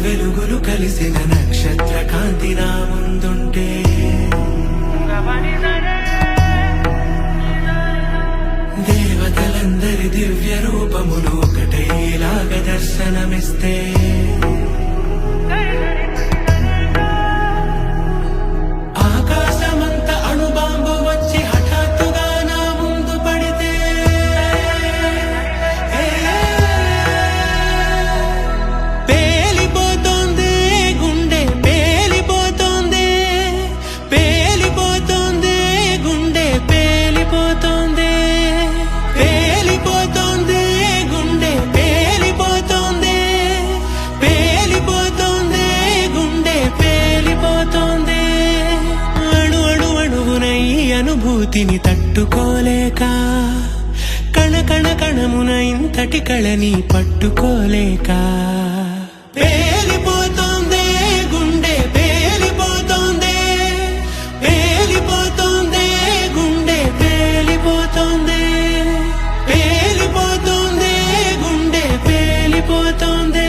వెలుగులు కలిసిన నక్షత్ర కాంతి నా ముందుంటే దేవతలందరి దివ్య రూపములు ఒకటేలాగ దర్శనమిస్తే ఆకాశమంత అణుబాంబు వచ్చి హఠాత్తుగా నా ముందు పడితే పేలిపోతోంది గుండె, పేలిపోతోంది, పేలిపోతోంది గుండె, పేలిపోతోంది, పేలిపోతోంది గుండె, పేలిపోతోంది, పేలిపోతోంది గుండె, పేలిపోతోంది. అణు అణు అణువున ఈ అనుభూతిని తట్టుకోలేక కణ కణ కణమున ఇంతటి కళని పట్టుకోలేక పేలిపోతోంది గుండె, పేలిపోతోంది, పేలిపోతోంది గుండె, పేలిపోతోంది, పేలిపోతోంది గుండె, పేలిపోతోంది.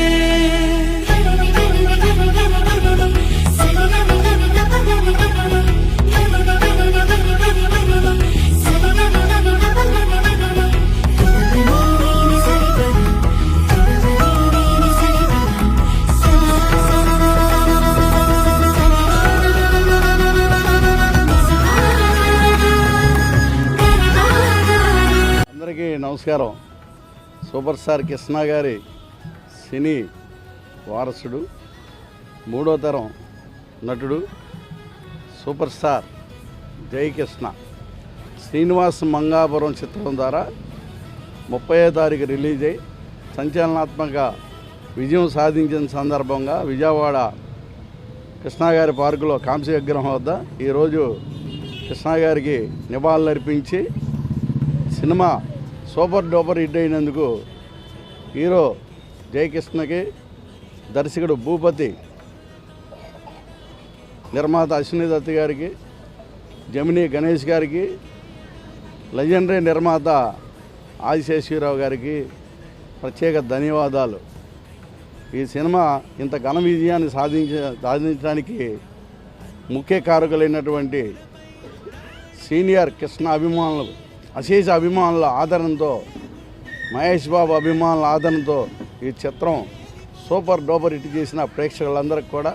అందరికీ నమస్కారం. సూపర్ స్టార్ కృష్ణ గారి సినీ వారసుడు, మూడో తరం నటుడు సూపర్ స్టార్ జయకృష్ణ శ్రీనివాస్ మంగాపురం చిత్రం ద్వారా 30వ తారీఖు రిలీజ్ అయ్యి సంచలనాత్మక విజయం సాధించిన సందర్భంగా విజయవాడ కృష్ణగారి పార్కులో కాంస్య విగ్రహం వద్ద ఈరోజు కృష్ణగారికి నివాళులర్పించి సినిమా సూపర్ డూపర్ హిట్ అయినందుకు హీరో జయకృష్ణకి, దర్శకుడు భూపతి, నిర్మాత అశ్విని దత్ గారికి, జమినీ గణేష్ గారికి, లెజెండరీ నిర్మాత ఆదిశేషరావు గారికి ప్రత్యేక ధన్యవాదాలు. ఈ సినిమా ఇంత ఘన విజయాన్ని సాధించడానికి ముఖ్య కారకులైనటువంటి సీనియర్ కృష్ణ అభిమానులు, అశేష అభిమానుల ఆదరణతో, మహేష్ బాబు అభిమానుల ఆదరణతో ఈ చిత్రం సూపర్ డూపర్ హిట్ చేసిన ప్రేక్షకులందరికీ కూడా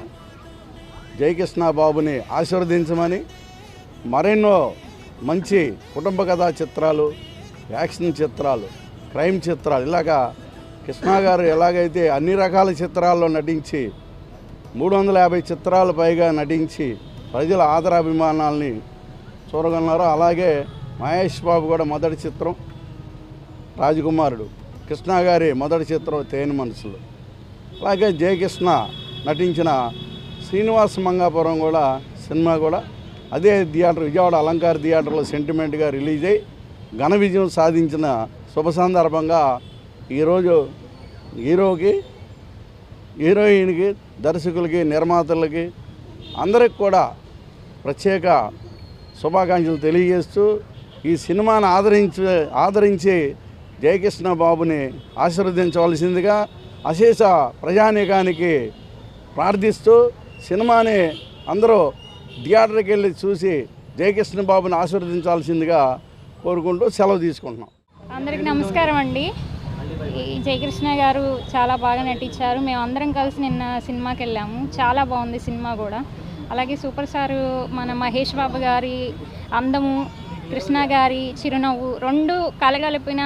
జయకృష్ణ బాబుని ఆశీర్వదించమని, మరెన్నో మంచి కుటుంబ కథా చిత్రాలు, యాక్షన్ చిత్రాలు, క్రైమ్ చిత్రాలు, ఇలాగా కృష్ణ గారు ఎలాగైతే అన్ని రకాల చిత్రాల్లో నటించి 350 చిత్రాలు పైగా నటించి ప్రజల ఆదరాభిమానాల్ని చూరగొన్నారో, అలాగే మహేష్ బాబు కూడా మొదటి చిత్రం రాజకుమారుడు, కృష్ణ గారి మొదటి చిత్రం తేనె మనసులు, అలాగే జయకృష్ణ నటించిన శ్రీనివాస్ మంగాపురం కూడా సినిమా కూడా అదే థియేటర్ విజయవాడ అలంకార థియేటర్లో సెంటిమెంట్గా రిలీజ్ అయ్యి ఘన విజయం సాధించిన శుభ సందర్భంగా ఈరోజు హీరోకి, హీరోయిన్కి, దర్శకులకి, నిర్మాతలకి అందరికి కూడా ప్రత్యేక శుభాకాంక్షలు తెలియజేస్తూ ఈ సినిమాను ఆదరించి జయకృష్ణ బాబుని ఆశీర్వదించవలసిందిగా అశేష ప్రజానీకానికి ప్రార్థిస్తూ సినిమాని అందరూ థియేటర్కి వెళ్ళి చూసి జయకృష్ణ బాబుని ఆశీర్వదించాల్సిందిగా కోరుకుంటూ సెలవు తీసుకుంటున్నాం. అందరికీ నమస్కారం అండి. ఈ జయకృష్ణ గారు చాలా బాగా నటించారు. మేము అందరం కలిసి నిన్న సినిమాకి వెళ్ళాము. చాలా బాగుంది సినిమా కూడా. అలాగే సూపర్ స్టార్ మన మహేష్ బాబు గారి అందము, కృష్ణ గారి చిరునవ్వు రెండు కలగలిపిన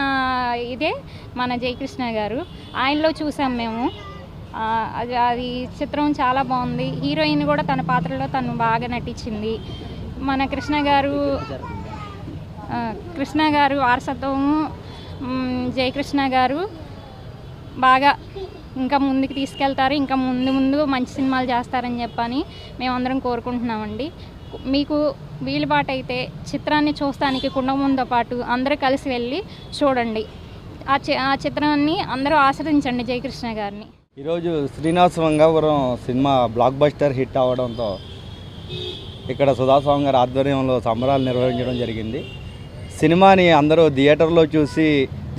ఇదే మన జయకృష్ణ గారు. ఆయనలో చూసాం మేము. అది చిత్రం చాలా బాగుంది. హీరోయిన్ కూడా తన పాత్రలో తను బాగా నటించింది. మన కృష్ణ గారు వారసత్వము, జయకృష్ణ గారు బాగా ఇంకా ముందుకు తీసుకెళ్తారు. ఇంకా ముందు మంచి సినిమాలు చేస్తారని చెప్పని మేమందరం కోరుకుంటున్నామండి. మీకు వీలుబాటైతే చిత్రాన్ని చూస్తానికి కుటుంబంతో పాటు అందరూ కలిసి వెళ్ళి చూడండి. ఆ చిత్రాన్ని అందరూ ఆస్వాదించండి జయకృష్ణ గారిని. ఈరోజు Srinivas Mangapuram cinema block buster hit అవ్వడంతో ఇక్కడ సుధాస్వామి గారి ఆధ్వర్యంలో సంబరాలు నిర్వహించడం జరిగింది. సినిమాని అందరూ థియేటర్లో చూసి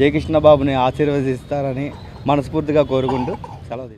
జయకృష్ణ బాబుని ఆశీర్వదిస్తారని మనస్ఫూర్తిగా కోరుకుంటూ సెలవు.